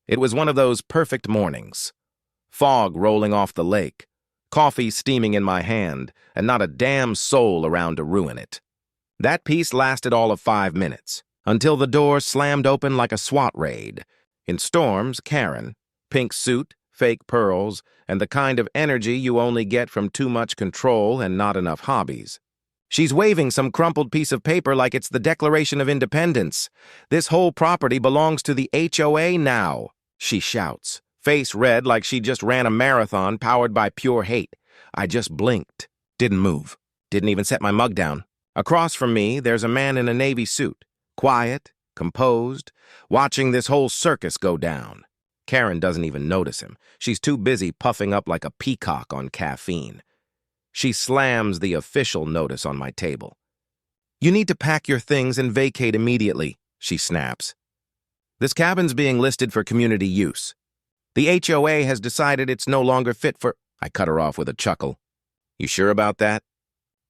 It was one of those perfect mornings. Fog rolling off the lake, coffee steaming in my hand, and not a damn soul around to ruin it. That peace lasted all of 5 minutes, until the door slammed open like a SWAT raid. In storms, Karen, pink suit, fake pearls, and the kind of energy you only get from too much control and not enough hobbies. She's waving some crumpled piece of paper like it's the Declaration of Independence. "This whole property belongs to the HOA now," she shouts, face red like she just ran a marathon powered by pure hate. I just blinked, didn't move, didn't even set my mug down. Across from me, there's a man in a navy suit, quiet, composed, watching this whole circus go down. Karen doesn't even notice him. She's too busy puffing up like a peacock on caffeine. She slams the official notice on my table. "You need to pack your things and vacate immediately," she snaps. "This cabin's being listed for community use. The HOA has decided it's no longer fit for—" I cut her off with a chuckle. "You sure about that?"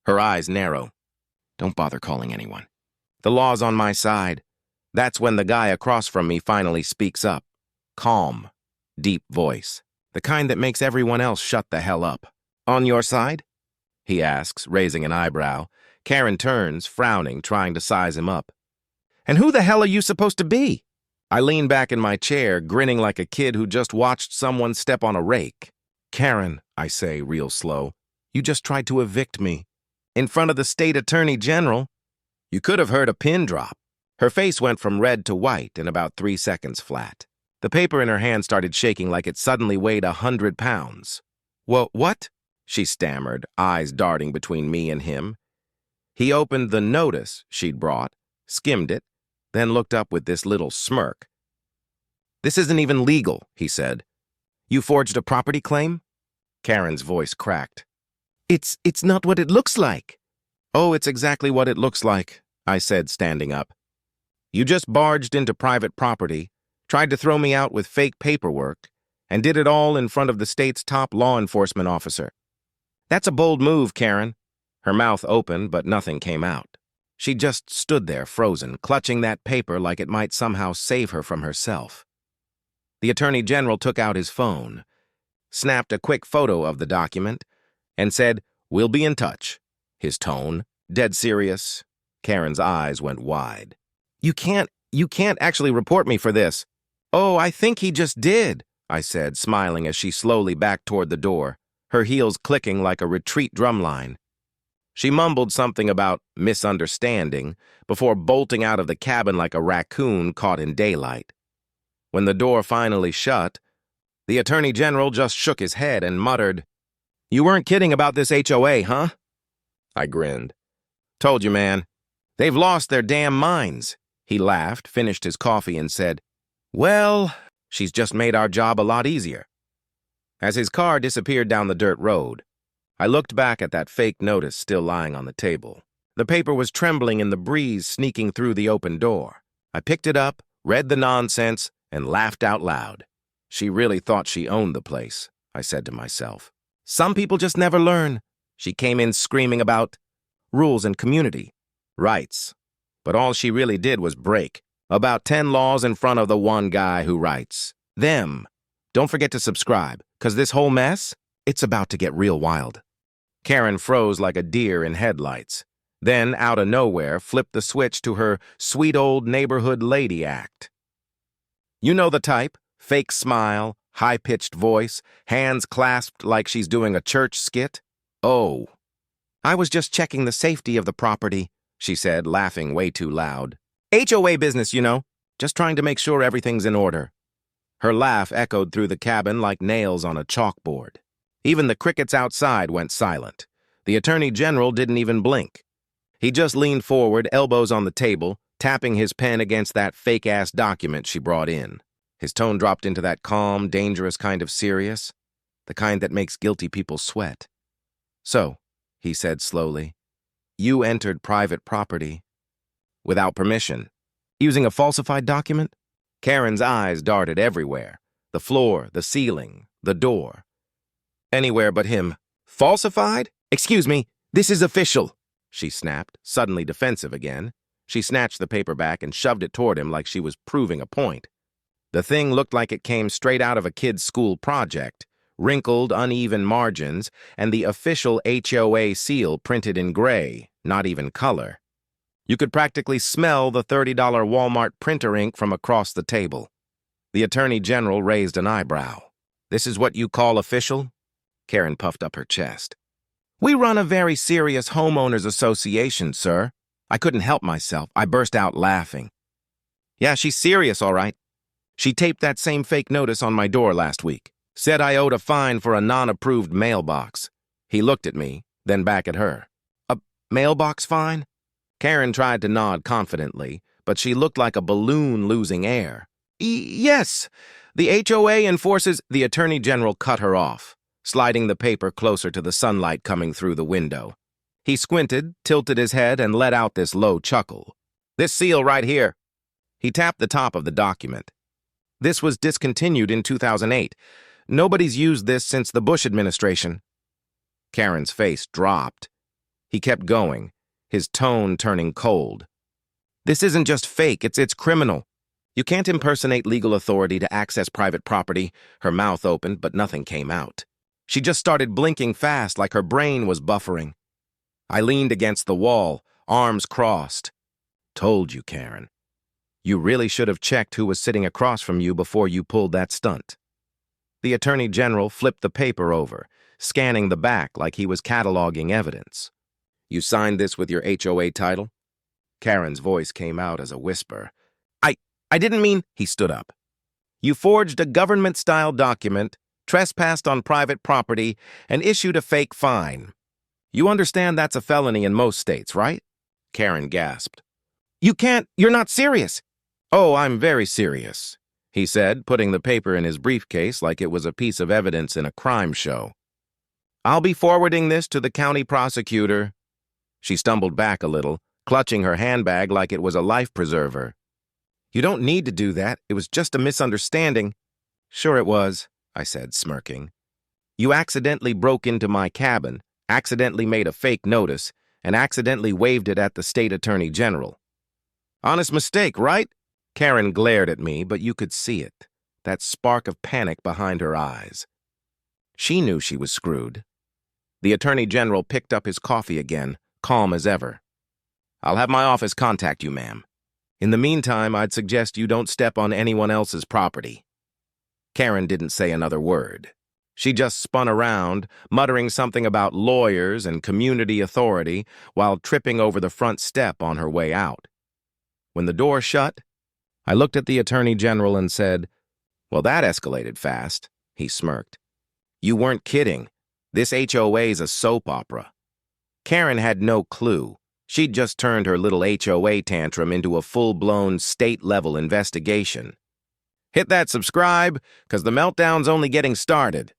Her eyes narrow. "Don't bother calling anyone. The law's on my side." That's when the guy across from me finally speaks up. Calm, deep voice. The kind that makes everyone else shut the hell up. "On your side?" he asks, raising an eyebrow. Karen turns, frowning, trying to size him up. "And who the hell are you supposed to be?" I lean back in my chair, grinning like a kid who just watched someone step on a rake. "Karen," I say, real slow, "you just tried to evict me. In front of the state attorney general." You could have heard a pin drop. Her face went from red to white in about 3 seconds flat. The paper in her hand started shaking like it suddenly weighed 100 pounds. What? She stammered, eyes darting between me and him. He opened the notice she'd brought, skimmed it, then looked up with this little smirk. "This isn't even legal," he said. "You forged a property claim?" Karen's voice cracked. It's not what it looks like." "Oh, it's exactly what it looks like," I said, standing up. "You just barged into private property, tried to throw me out with fake paperwork, and did it all in front of the state's top law enforcement officer. That's a bold move, Karen." Her mouth opened, but nothing came out. She just stood there, frozen, clutching that paper like it might somehow save her from herself. The Attorney General took out his phone, snapped a quick photo of the document, and said, "We'll be in touch." His tone, dead serious. Karen's eyes went wide. You can't actually report me for this." "Oh, I think he just did," I said, smiling as she slowly backed toward the door, her heels clicking like a retreat drumline. She mumbled something about misunderstanding before bolting out of the cabin like a raccoon caught in daylight. When the door finally shut, the Attorney General just shook his head and muttered, "You weren't kidding about this HOA, huh?" I grinned. "Told you, man. They've lost their damn minds." He laughed, finished his coffee, and said, "Well, she's just made our job a lot easier." As his car disappeared down the dirt road, I looked back at that fake notice still lying on the table. The paper was trembling in the breeze sneaking through the open door. I picked it up, read the nonsense, and laughed out loud. She really thought she owned the place, I said to myself. Some people just never learn. She came in screaming about rules and community, rights. But all she really did was break about 10 laws in front of the one guy who writes them. Don't forget to subscribe, because this whole mess, it's about to get real wild. Karen froze like a deer in headlights. Then, out of nowhere, flipped the switch to her sweet old neighborhood lady act. You know the type, fake smile, high-pitched voice, hands clasped like she's doing a church skit. "Oh, I was just checking the safety of the property," she said, laughing way too loud. "HOA business, you know, just trying to make sure everything's in order." Her laugh echoed through the cabin like nails on a chalkboard. Even the crickets outside went silent. The Attorney General didn't even blink. He just leaned forward, elbows on the table, tapping his pen against that fake-ass document she brought in. His tone dropped into that calm, dangerous kind of serious, the kind that makes guilty people sweat. "So," he said slowly, "you entered private property without permission, using a falsified document?" Karen's eyes darted everywhere. The floor, the ceiling, the door. Anywhere but him. "Falsified? Excuse me, this is official," she snapped, suddenly defensive again. She snatched the paper back and shoved it toward him like she was proving a point. The thing looked like it came straight out of a kid's school project, wrinkled, uneven margins, and the official HOA seal printed in gray, not even color. You could practically smell the $30 Walmart printer ink from across the table. The Attorney General raised an eyebrow. "This is what you call official?" Karen puffed up her chest. "We run a very serious homeowners association, sir." I couldn't help myself. I burst out laughing. "Yeah, she's serious, all right. She taped that same fake notice on my door last week. Said I owed a fine for a non-approved mailbox." He looked at me, then back at her. "A mailbox fine?" Karen tried to nod confidently, but she looked like a balloon losing air. "Yes, the HOA enforces—" The Attorney General cut her off, sliding the paper closer to the sunlight coming through the window. He squinted, tilted his head, and let out this low chuckle. "This seal right here." He tapped the top of the document. "This was discontinued in 2008. Nobody's used this since the Bush administration." Karen's face dropped. He kept going, his tone turning cold. "This isn't just fake, it's criminal. You can't impersonate legal authority to access private property." Her mouth opened, but nothing came out. She just started blinking fast, like her brain was buffering. I leaned against the wall, arms crossed. "Told you, Karen. You really should have checked who was sitting across from you before you pulled that stunt." The Attorney General flipped the paper over, scanning the back like he was cataloging evidence. "You signed this with your HOA title?" Karen's voice came out as a whisper. I didn't mean—" He stood up. "You forged a government-style document, trespassed on private property, and issued a fake fine. You understand that's a felony in most states, right?" Karen gasped. You're not serious." "Oh, I'm very serious," he said, putting the paper in his briefcase like it was a piece of evidence in a crime show. "I'll be forwarding this to the county prosecutor." She stumbled back a little, clutching her handbag like it was a life preserver. "You don't need to do that. It was just a misunderstanding." "Sure it was," I said, smirking. "You accidentally broke into my cabin, accidentally made a fake notice, and accidentally waved it at the state attorney general. Honest mistake, right?" Karen glared at me, but you could see it, that spark of panic behind her eyes. She knew she was screwed. The attorney general picked up his coffee again, calm as ever. "I'll have my office contact you, ma'am. In the meantime, I'd suggest you don't step on anyone else's property." Karen didn't say another word. She just spun around, muttering something about lawyers and community authority while tripping over the front step on her way out. When the door shut, I looked at the Attorney General and said, "Well, that escalated fast." He smirked. "You weren't kidding. This HOA's a soap opera." Karen had no clue. She'd just turned her little HOA tantrum into a full-blown state-level investigation. "Hit that subscribe, 'cause the meltdown's only getting started."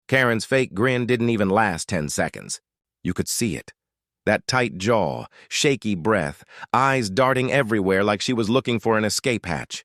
Karen's fake grin didn't even last 10 seconds. You could see it. That tight jaw, shaky breath, eyes darting everywhere like she was looking for an escape hatch.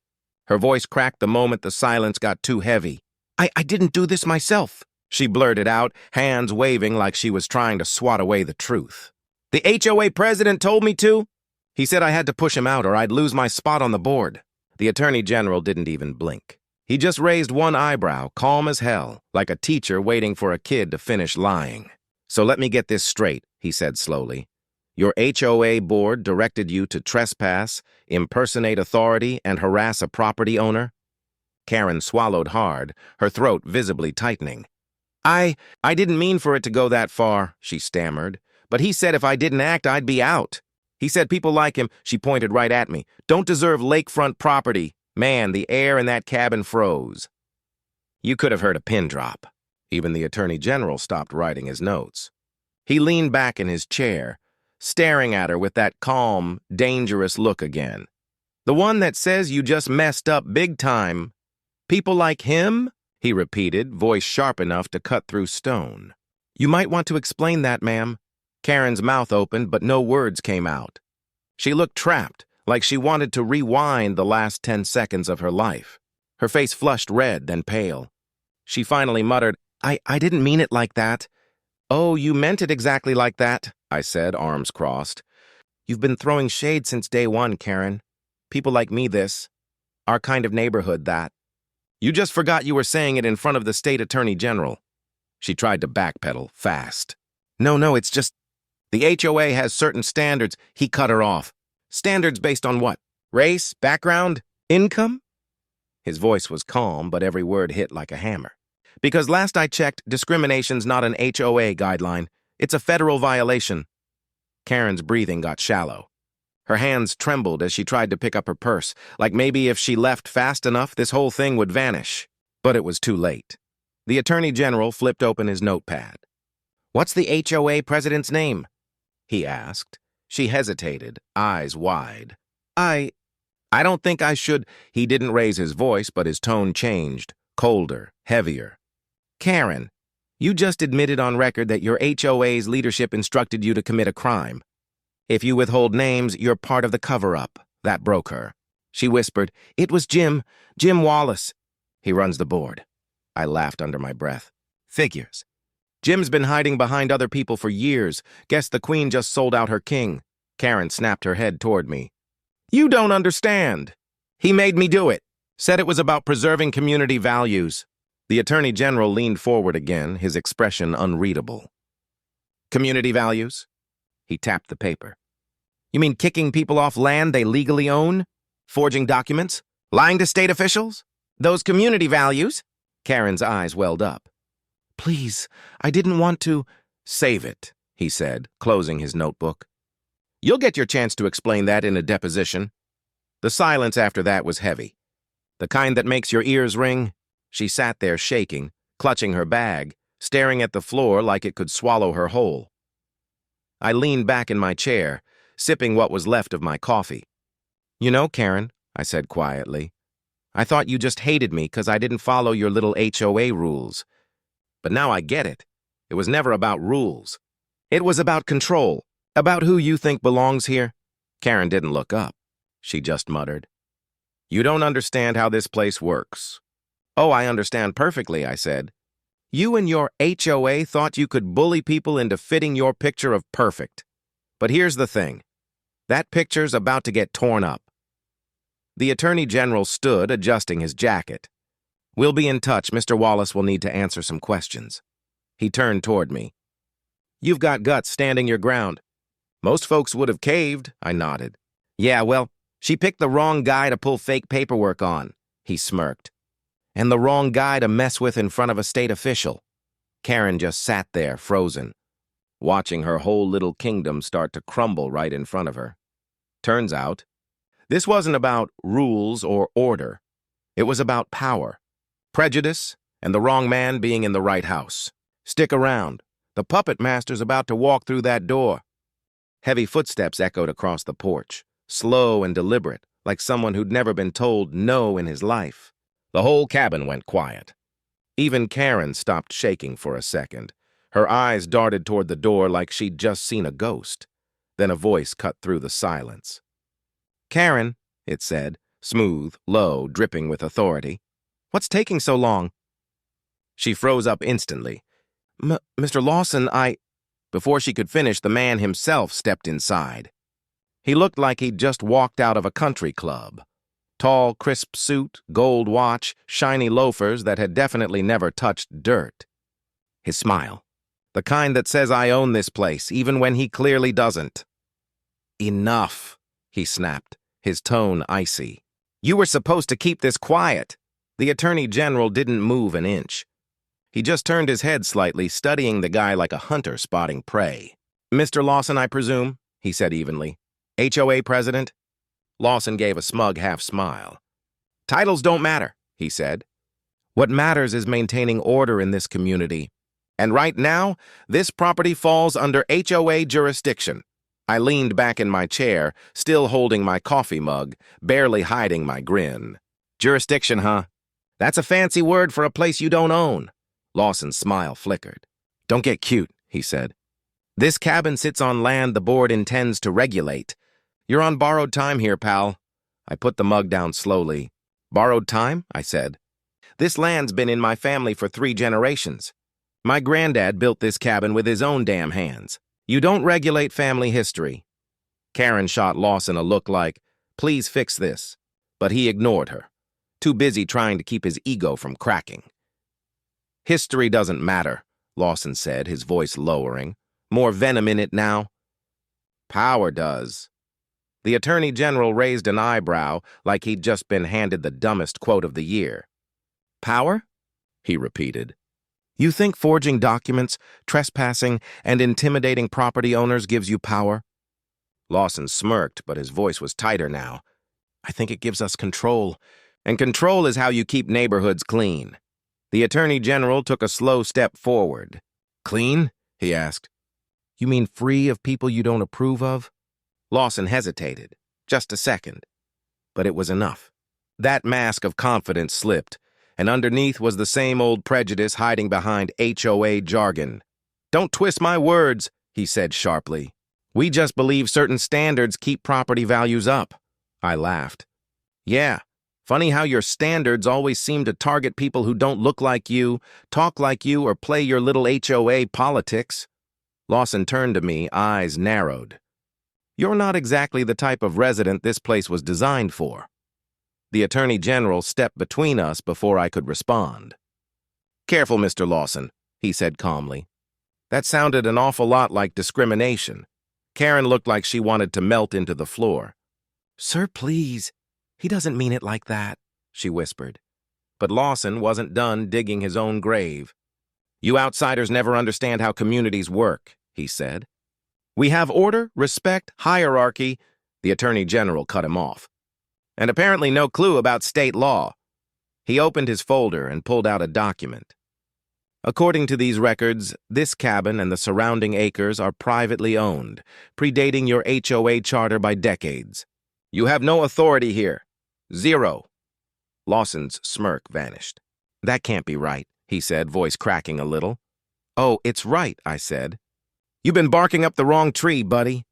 Her voice cracked the moment the silence got too heavy. I didn't do this myself," she blurted out, hands waving like she was trying to swat away the truth. "The HOA president told me to. He said I had to push him out or I'd lose my spot on the board." The Attorney General didn't even blink. He just raised one eyebrow, calm as hell, like a teacher waiting for a kid to finish lying. "So let me get this straight," he said slowly. "Your HOA board directed you to trespass, impersonate authority, and harass a property owner?" Karen swallowed hard, her throat visibly tightening. I didn't mean for it to go that far," she stammered. "But he said if I didn't act, I'd be out. He said people like him," she pointed right at me, "don't deserve lakefront property." Man, the air in that cabin froze. You could have heard a pin drop. Even the Attorney General stopped writing his notes. He leaned back in his chair, staring at her with that calm, dangerous look again. "The one that says you just messed up big time. People like him?" he repeated, voice sharp enough to cut through stone. "You might want to explain that, ma'am." Karen's mouth opened, but no words came out. She looked trapped, like she wanted to rewind the last 10 seconds of her life. Her face flushed red, then pale. She finally muttered, I didn't mean it like that." "Oh, you meant it exactly like that," I said, arms crossed. "You've been throwing shade since day one, Karen. People like me this." Our kind of neighborhood, that. You just forgot you were saying it in front of the state attorney general. She tried to backpedal, fast. No, it's just... The HOA has certain standards. He cut her off. Standards based on what? Race? Background? Income? His voice was calm, but every word hit like a hammer. Because last I checked, discrimination's not an HOA guideline. It's a federal violation. Karen's breathing got shallow. Her hands trembled as she tried to pick up her purse, like maybe if she left fast enough, this whole thing would vanish. But it was too late. The Attorney General flipped open his notepad. "What's the HOA president's name?" he asked. She hesitated, eyes wide. I don't think I should." He didn't raise his voice, but his tone changed, colder, heavier. "Karen, you just admitted on record that your HOA's leadership instructed you to commit a crime. If you withhold names, you're part of the cover-up." That broke her. She whispered, "It was Jim Wallace. He runs the board." I laughed under my breath. "Figures. Jim's been hiding behind other people for years. Guess the queen just sold out her king." Karen snapped her head toward me. "You don't understand. He made me do it. Said it was about preserving community values." The Attorney General leaned forward again, his expression unreadable. "Community values?" He tapped the paper. "You mean kicking people off land they legally own? Forging documents? Lying to state officials? Those community values?" Karen's eyes welled up. "Please, I didn't want to—" "Save it," he said, closing his notebook. "You'll get your chance to explain that in a deposition." The silence after that was heavy. The kind that makes your ears ring. She sat there shaking, clutching her bag, staring at the floor like it could swallow her whole. I leaned back in my chair, sipping what was left of my coffee. "You know, Karen," I said quietly, "I thought you just hated me because I didn't follow your little HOA rules. But now I get it. It was never about rules. It was about control, about who you think belongs here." Karen didn't look up. She just muttered, "You don't understand how this place works." "Oh, I understand perfectly," I said. "You and your HOA thought you could bully people into fitting your picture of perfect. But here's the thing. That picture's about to get torn up." The Attorney General stood, adjusting his jacket. "We'll be in touch. Mr. Wallace will need to answer some questions." He turned toward me. "You've got guts standing your ground." "Most folks would have caved," I nodded. "Yeah, well, she picked the wrong guy to pull fake paperwork on," he smirked. "And the wrong guy to mess with in front of a state official." Karen just sat there, frozen, watching her whole little kingdom start to crumble right in front of her. Turns out, this wasn't about rules or order. It was about power, prejudice, and the wrong man being in the right house. "Stick around. The puppet master's about to walk through that door." Heavy footsteps echoed across the porch, slow and deliberate, like someone who'd never been told no in his life. The whole cabin went quiet. Even Karen stopped shaking for a second. Her eyes darted toward the door like she'd just seen a ghost. Then a voice cut through the silence. "Karen," it said, smooth, low, dripping with authority. "What's taking so long?" She froze up instantly. Mr. Lawson, Before she could finish, the man himself stepped inside. He looked like he'd just walked out of a country club. Tall, crisp suit, gold watch, shiny loafers that had definitely never touched dirt. His smile. The kind that says I own this place, even when he clearly doesn't. "Enough," he snapped, his tone icy. "You were supposed to keep this quiet." The Attorney General didn't move an inch. He just turned his head slightly, studying the guy like a hunter spotting prey. "Mr. Lawson, I presume," he said evenly. "HOA president?" Lawson gave a smug half-smile. "Titles don't matter," he said. "What matters is maintaining order in this community. And right now, this property falls under HOA jurisdiction." I leaned back in my chair, still holding my coffee mug, barely hiding my grin. "Jurisdiction, huh? That's a fancy word for a place you don't own." Lawson's smile flickered. "Don't get cute," he said. "This cabin sits on land the board intends to regulate. You're on borrowed time here, pal." I put the mug down slowly. "Borrowed time?" I said. "This land's been in my family for 3 generations. My granddad built this cabin with his own damn hands. You don't regulate family history." Karen shot Lawson a look like, "Please fix this." But he ignored her, too busy trying to keep his ego from cracking. "History doesn't matter," Lawson said, his voice lowering. "More venom in it now." "Power does." The Attorney General raised an eyebrow like he'd just been handed the dumbest quote of the year. "Power?" he repeated. "You think forging documents, trespassing, and intimidating property owners gives you power?" Lawson smirked, but his voice was tighter now. "I think it gives us control, and control is how you keep neighborhoods clean." The Attorney General took a slow step forward. "Clean?" he asked. "You mean free of people you don't approve of?" Lawson hesitated, just a second. But it was enough. That mask of confidence slipped, and underneath was the same old prejudice hiding behind HOA jargon. "Don't twist my words," he said sharply. "We just believe certain standards keep property values up." I laughed. "Yeah, funny how your standards always seem to target people who don't look like you, talk like you, or play your little HOA politics." Lawson turned to me, eyes narrowed. "You're not exactly the type of resident this place was designed for." The Attorney General stepped between us before I could respond. "Careful, Mr. Lawson," he said calmly. That sounded an awful lot like discrimination. Karen looked like she wanted to melt into the floor. "Sir, please. He doesn't mean it like that," she whispered. But Lawson wasn't done digging his own grave. "You outsiders never understand how communities work," he said. "We have order, respect, hierarchy," the Attorney General cut him off. "And apparently no clue about state law." He opened his folder and pulled out a document. "According to these records, this cabin and the surrounding acres are privately owned, predating your HOA charter by decades. You have no authority here. Zero." Lawson's smirk vanished. "That can't be right," he said, voice cracking a little. "Oh, it's right," I said. "You've been barking up the wrong tree, buddy.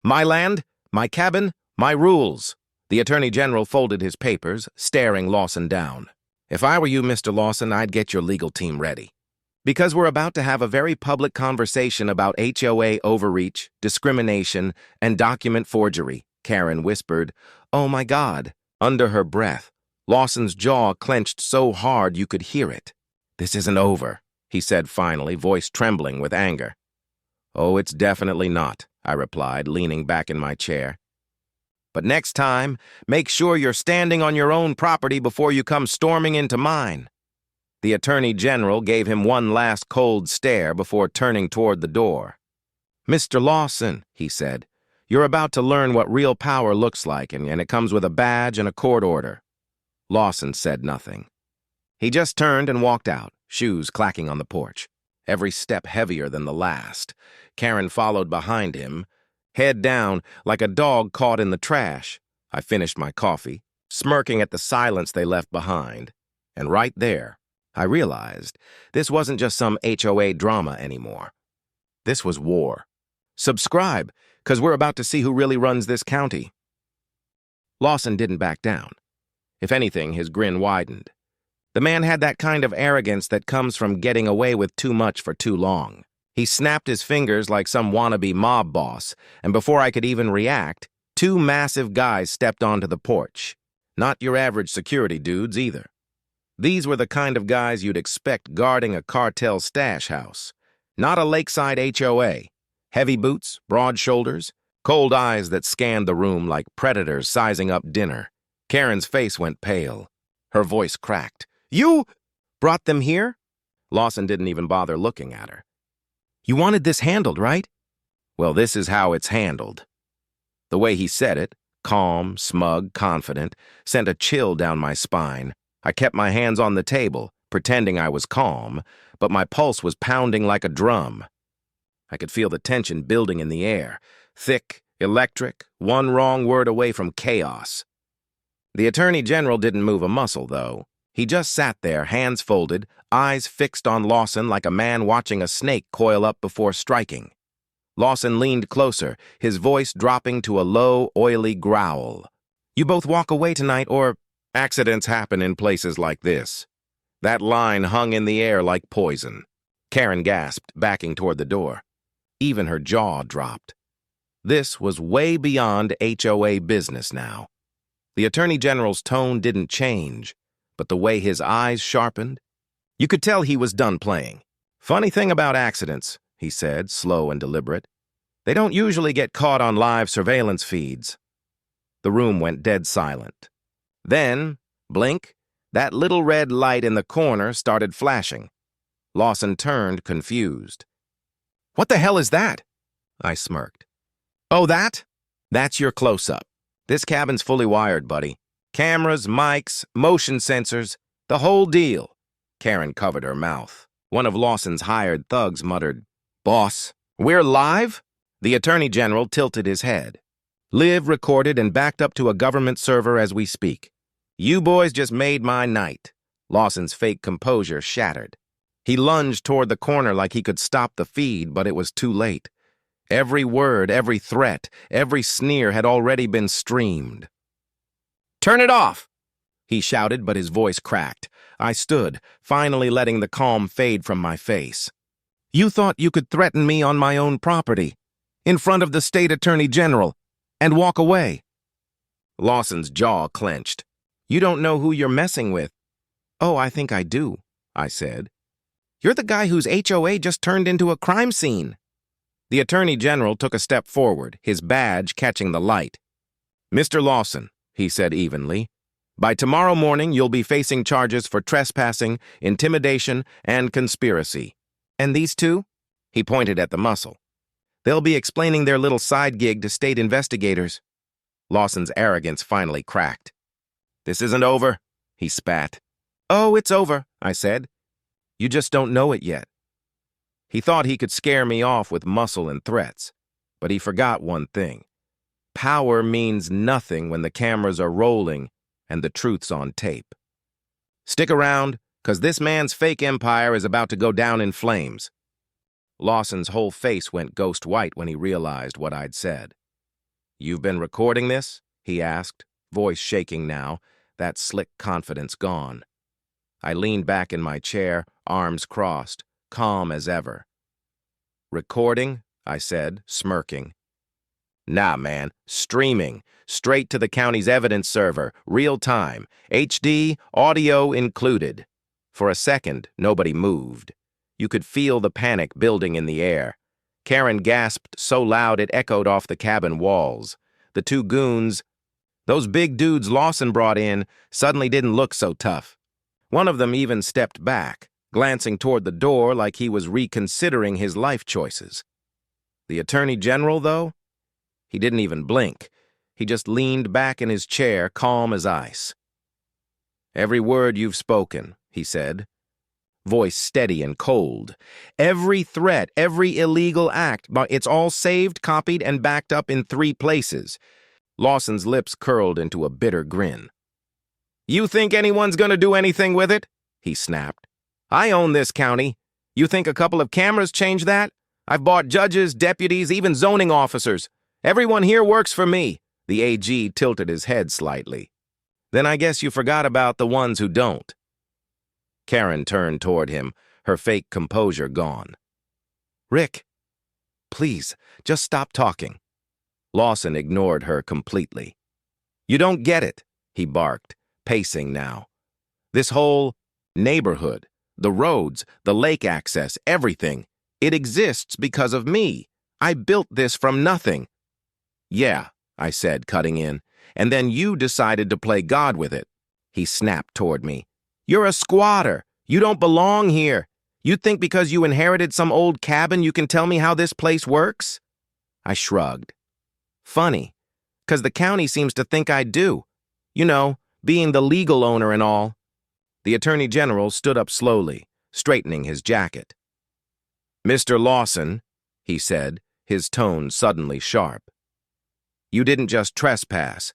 My land, my cabin, my rules." The Attorney General folded his papers, staring Lawson down. "If I were you, Mr. Lawson, I'd get your legal team ready. Because we're about to have a very public conversation about HOA overreach, discrimination, and document forgery," Karen whispered. "Oh my God." Under her breath, Lawson's jaw clenched so hard you could hear it. "This isn't over," he said finally, voice trembling with anger. "Oh, it's definitely not," I replied, leaning back in my chair. "But next time, make sure you're standing on your own property before you come storming into mine." The Attorney General gave him one last cold stare before turning toward the door. "Mr. Lawson," he said, "you're about to learn what real power looks like, and it comes with a badge and a court order." Lawson said nothing. He just turned and walked out, shoes clacking on the porch, every step heavier than the last. Karen followed behind him, head down like a dog caught in the trash. I finished my coffee, smirking at the silence they left behind. And right there, I realized this wasn't just some HOA drama anymore. This was war. Subscribe, 'cause we're about to see who really runs this county. Lawson didn't back down. If anything, his grin widened. The man had that kind of arrogance that comes from getting away with too much for too long. He snapped his fingers like some wannabe mob boss, and before I could even react, two massive guys stepped onto the porch. Not your average security dudes either. These were the kind of guys you'd expect guarding a cartel stash house. Not a lakeside HOA. Heavy boots, broad shoulders, cold eyes that scanned the room like predators sizing up dinner. Karen's face went pale. Her voice cracked. "You brought them here?" Lawson didn't even bother looking at her. "You wanted this handled, right?" "Well, this is how it's handled." The way he said it, calm, smug, confident, sent a chill down my spine. I kept my hands on the table, pretending I was calm, but my pulse was pounding like a drum. I could feel the tension building in the air, thick, electric, one wrong word away from chaos. The Attorney General didn't move a muscle, though. He just sat there, hands folded, eyes fixed on Lawson like a man watching a snake coil up before striking. Lawson leaned closer, his voice dropping to a low, oily growl. "You both walk away tonight, or—" "Accidents happen in places like this." That line hung in the air like poison. Karen gasped, backing toward the door. Even her jaw dropped. This was way beyond HOA business now. The Attorney General's tone didn't change, but the way his eyes sharpened, you could tell he was done playing. "Funny thing about accidents," he said, slow and deliberate. "They don't usually get caught on live surveillance feeds." The room went dead silent. Then, blink, that little red light in the corner started flashing. Lawson turned, confused. "What the hell is that?" I smirked. "Oh, that? That's your close-up. This cabin's fully wired, buddy. Cameras, mics, motion sensors, the whole deal." Karen covered her mouth. One of Lawson's hired thugs muttered, "Boss, we're live?" The Attorney General tilted his head. "Live, recorded, and backed up to a government server as we speak. You boys just made my night." Lawson's fake composure shattered. He lunged toward the corner like he could stop the feed, but it was too late. Every word, every threat, every sneer had already been streamed. "Turn it off!" he shouted, but his voice cracked. I stood, finally letting the calm fade from my face. "You thought you could threaten me on my own property, in front of the state attorney general, and walk away?" Lawson's jaw clenched. "You don't know who you're messing with." "Oh, I think I do," I said. "You're the guy whose HOA just turned into a crime scene." The Attorney General took a step forward, his badge catching the light. "Mr. Lawson," he said evenly, "by tomorrow morning you'll be facing charges for trespassing, intimidation, and conspiracy. And these two?" He pointed at the muscle. "They'll be explaining their little side gig to state investigators." Lawson's arrogance finally cracked. "This isn't over," he spat. "Oh, it's over," I said. "You just don't know it yet." He thought he could scare me off with muscle and threats, but he forgot one thing. Power means nothing when the cameras are rolling and the truth's on tape. "Stick around, 'cause this man's fake empire is about to go down in flames." Lawson's whole face went ghost white when he realized what I'd said. "You've been recording this?" he asked, voice shaking now, that slick confidence gone. I leaned back in my chair, arms crossed, calm as ever. "Recording?" I said, smirking. "Nah, man, streaming, straight to the county's evidence server, real time, HD, audio included." For a second, nobody moved. You could feel the panic building in the air. Karen gasped so loud it echoed off the cabin walls. The two goons, those big dudes Lawson brought in, suddenly didn't look so tough. One of them even stepped back, glancing toward the door like he was reconsidering his life choices. The Attorney General, though? He didn't even blink. He just leaned back in his chair, calm as ice. "Every word you've spoken," he said, voice steady and cold. "Every threat, every illegal act, it's all saved, copied, and backed up in 3 places. Lawson's lips curled into a bitter grin. "You think anyone's gonna do anything with it?" he snapped. "I own this county. You think a couple of cameras change that? I've bought judges, deputies, even zoning officers. Everyone here works for me." The AG tilted his head slightly. "Then I guess you forgot about the ones who don't." Karen turned toward him, her fake composure gone. "Rick, please, just stop talking." Lawson ignored her completely. "You don't get it," he barked, pacing now. "This whole neighborhood, the roads, the lake access, everything, it exists because of me. I built this from nothing." "Yeah," I said, cutting in, "and then you decided to play God with it." He snapped toward me. "You're a squatter. You don't belong here. You think because you inherited some old cabin you can tell me how this place works?" I shrugged. "Funny, 'cause the county seems to think I do. You know, being the legal owner and all." The Attorney General stood up slowly, straightening his jacket. "Mr. Lawson," he said, his tone suddenly sharp. "You didn't just trespass.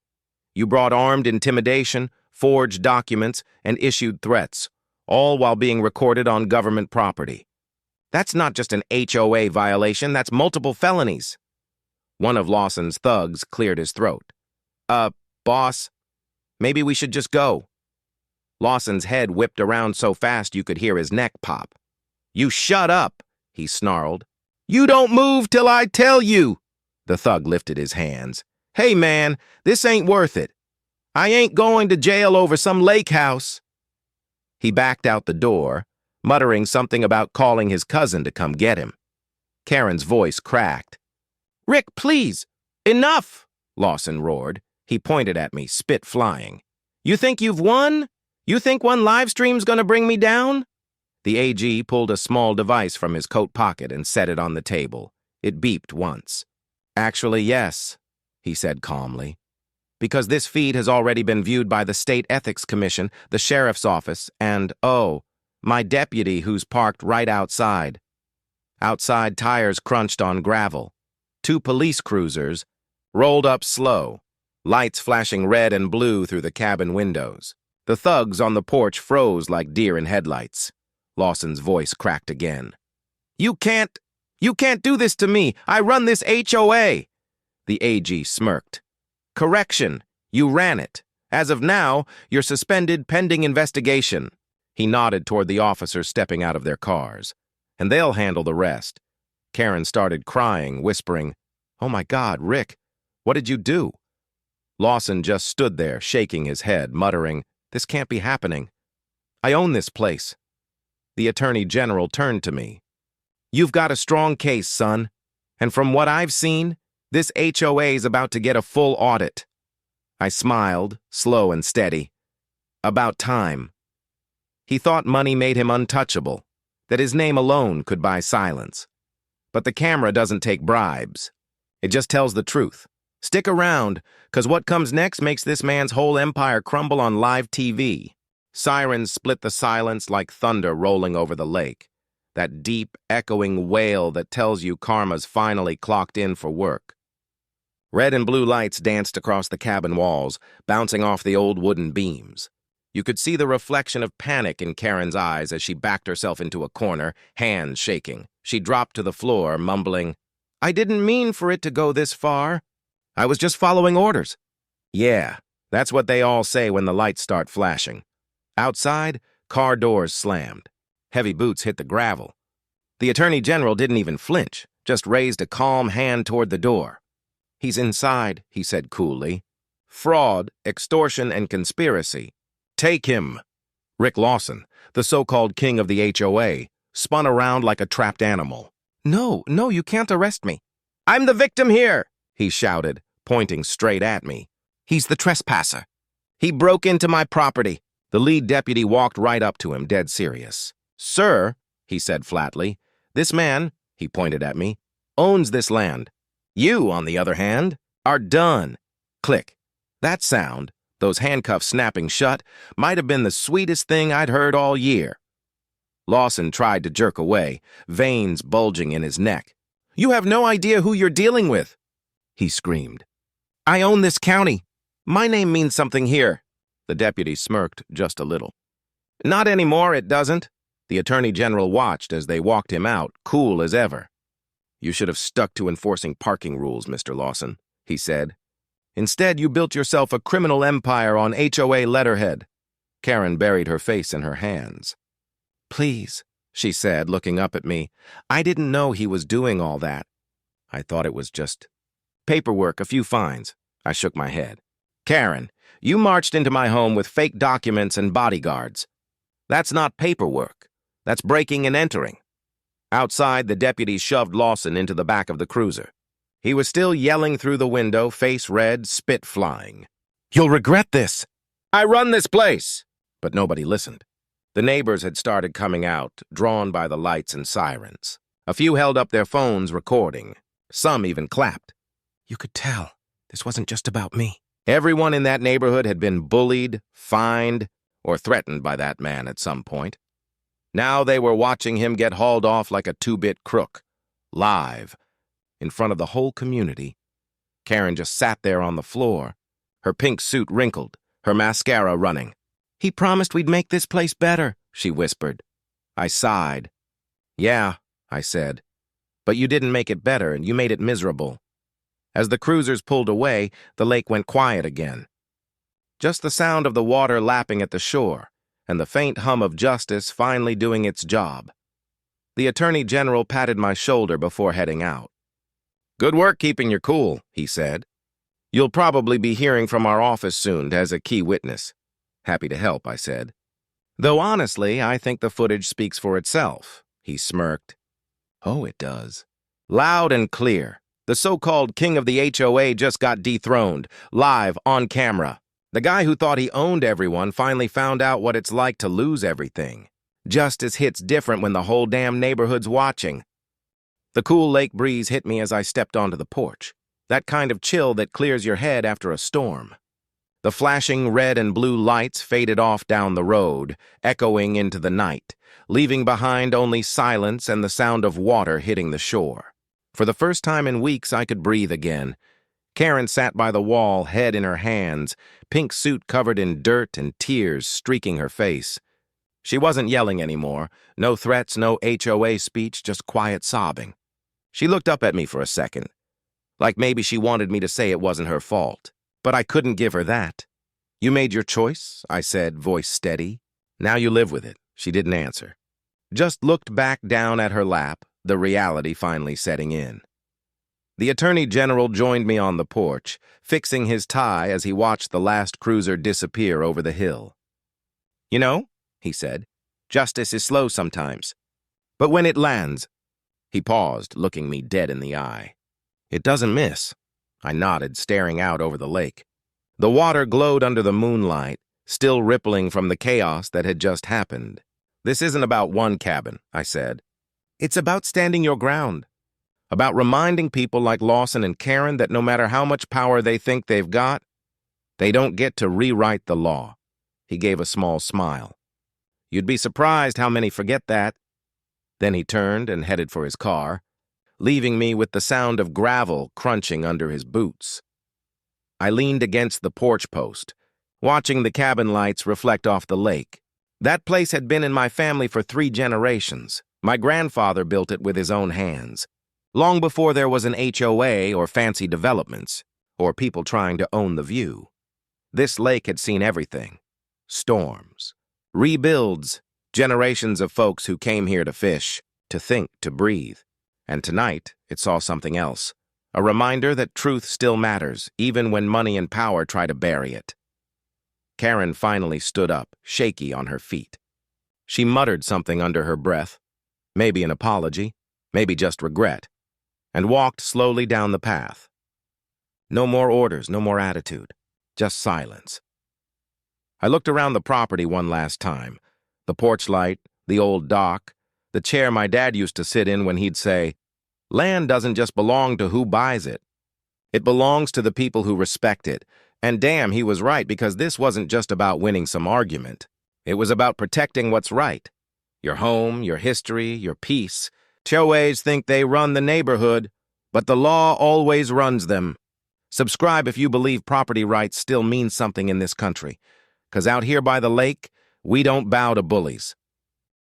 You brought armed intimidation, forged documents, and issued threats, all while being recorded on government property. That's not just an HOA violation, that's multiple felonies." One of Lawson's thugs cleared his throat. Boss, maybe we should just go." Lawson's head whipped around so fast you could hear his neck pop. "You shut up," he snarled. "You don't move till I tell you." The thug lifted his hands. "Hey man, this ain't worth it. I ain't going to jail over some lake house." He backed out the door, muttering something about calling his cousin to come get him. Karen's voice cracked. "Rick, please! Enough!" Lawson roared. He pointed at me, spit flying. "You think you've won? You think one live stream's gonna bring me down?" The AG pulled a small device from his coat pocket and set it on the table. It beeped once. "Actually, yes," he said calmly. "Because this feed has already been viewed by the State Ethics Commission, the Sheriff's Office, and, oh, my deputy who's parked right outside." Outside, tires crunched on gravel. 2 police cruisers rolled up slow, lights flashing red and blue through the cabin windows. The thugs on the porch froze like deer in headlights. Lawson's voice cracked again. You can't do this to me. I run this HOA." The AG smirked. "Correction, you ran it. As of now, you're suspended pending investigation." He nodded toward the officers stepping out of their cars. "And they'll handle the rest." Karen started crying, whispering, "Oh my God, Rick, what did you do?" Lawson just stood there, shaking his head, muttering, "This can't be happening. I own this place." The Attorney General turned to me. "You've got a strong case, son. And from what I've seen, this HOA is about to get a full audit." I smiled, slow and steady. "About time." He thought money made him untouchable, that his name alone could buy silence. But the camera doesn't take bribes. It just tells the truth. Stick around, 'cause what comes next makes this man's whole empire crumble on live TV. Sirens split the silence like thunder rolling over the lake. That deep, echoing wail that tells you karma's finally clocked in for work. Red and blue lights danced across the cabin walls, bouncing off the old wooden beams. You could see the reflection of panic in Karen's eyes as she backed herself into a corner, hands shaking. She dropped to the floor, mumbling, "I didn't mean for it to go this far. I was just following orders." Yeah, that's what they all say when the lights start flashing. Outside, car doors slammed. Heavy boots hit the gravel. The Attorney General didn't even flinch, just raised a calm hand toward the door. "He's inside," he said coolly. "Fraud, extortion, and conspiracy. Take him." Rick Lawson, the so-called king of the HOA, spun around like a trapped animal. No, you can't arrest me." "I'm the victim here," he shouted, pointing straight at me. "He's the trespasser. He broke into my property." The lead deputy walked right up to him, dead serious. "Sir," he said flatly, "this man," he pointed at me, "owns this land. You, on the other hand, are done." Click. That sound, those handcuffs snapping shut, might have been the sweetest thing I'd heard all year. Lawson tried to jerk away, veins bulging in his neck. "You have no idea who you're dealing with," he screamed. "I own this county. My name means something here." The deputy smirked just a little. "Not anymore, it doesn't." The Attorney General watched as they walked him out, cool as ever. "You should have stuck to enforcing parking rules, Mr. Lawson," he said. "Instead, you built yourself a criminal empire on HOA letterhead." Karen buried her face in her hands. "Please," she said, looking up at me. "I didn't know he was doing all that. I thought it was just paperwork, a few fines." I shook my head. "Karen, you marched into my home with fake documents and bodyguards. That's not paperwork. That's breaking and entering." Outside, the deputy shoved Lawson into the back of the cruiser. He was still yelling through the window, face red, spit flying. "You'll regret this. I run this place." But nobody listened. The neighbors had started coming out, drawn by the lights and sirens. A few held up their phones, recording. Some even clapped. You could tell this wasn't just about me. Everyone in that neighborhood had been bullied, fined, or threatened by that man at some point. Now they were watching him get hauled off like a two-bit crook, live, in front of the whole community. Karen just sat there on the floor, her pink suit wrinkled, her mascara running. "He promised we'd make this place better," she whispered. I sighed. "Yeah," I said, "but you didn't make it better, and you made it miserable." As the cruisers pulled away, the lake went quiet again. Just the sound of the water lapping at the shore, and the faint hum of justice finally doing its job. The Attorney General patted my shoulder before heading out. "Good work keeping your cool," he said. "You'll probably be hearing from our office soon as a key witness." "Happy to help," I said. Though honestly, I think the footage speaks for itself, he smirked. Oh, it does. Loud and clear. The so-called king of the HOA just got dethroned, live, on camera. The guy who thought he owned everyone finally found out what it's like to lose everything. Justice hits different when the whole damn neighborhood's watching. The cool lake breeze hit me as I stepped onto the porch. That kind of chill that clears your head after a storm. The flashing red and blue lights faded off down the road, echoing into the night, leaving behind only silence and the sound of water hitting the shore. For the first time in weeks, I could breathe again. Karen sat by the wall, head in her hands, pink suit covered in dirt and tears streaking her face. She wasn't yelling anymore. No threats, no HOA speech, just quiet sobbing. She looked up at me for a second, like maybe she wanted me to say it wasn't her fault. But I couldn't give her that. You made your choice, I said, voice steady. Now you live with it. She didn't answer. Just looked back down at her lap, the reality finally setting in. The Attorney General joined me on the porch, fixing his tie as he watched the last cruiser disappear over the hill. You know, he said, justice is slow sometimes. But when it lands, he paused, looking me dead in the eye. It doesn't miss. I nodded, staring out over the lake. The water glowed under the moonlight, still rippling from the chaos that had just happened. This isn't about one cabin, I said. It's about standing your ground. About reminding people like Lawson and Karen that no matter how much power they think they've got, they don't get to rewrite the law. He gave a small smile. You'd be surprised how many forget that. Then he turned and headed for his car, leaving me with the sound of gravel crunching under his boots. I leaned against the porch post, watching the cabin lights reflect off the lake. That place had been in my family for 3 generations. My grandfather built it with his own hands, long before there was an HOA or fancy developments, or people trying to own the view. This lake had seen everything. Storms, rebuilds, generations of folks who came here to fish, to think, to breathe. And tonight, it saw something else. A reminder that truth still matters, even when money and power try to bury it. Karen finally stood up, shaky on her feet. She muttered something under her breath, maybe an apology, maybe just regret, and walked slowly down the path. No more orders, no more attitude, just silence. I looked around the property one last time. The porch light, the old dock, the chair my dad used to sit in when he'd say, "Land doesn't just belong to who buys it. It belongs to the people who respect it." And damn, he was right, because this wasn't just about winning some argument. It was about protecting what's right. Your home, your history, your peace. HOAs think they run the neighborhood, but the law always runs them. Subscribe if you believe property rights still mean something in this country. 'Cause out here by the lake, we don't bow to bullies.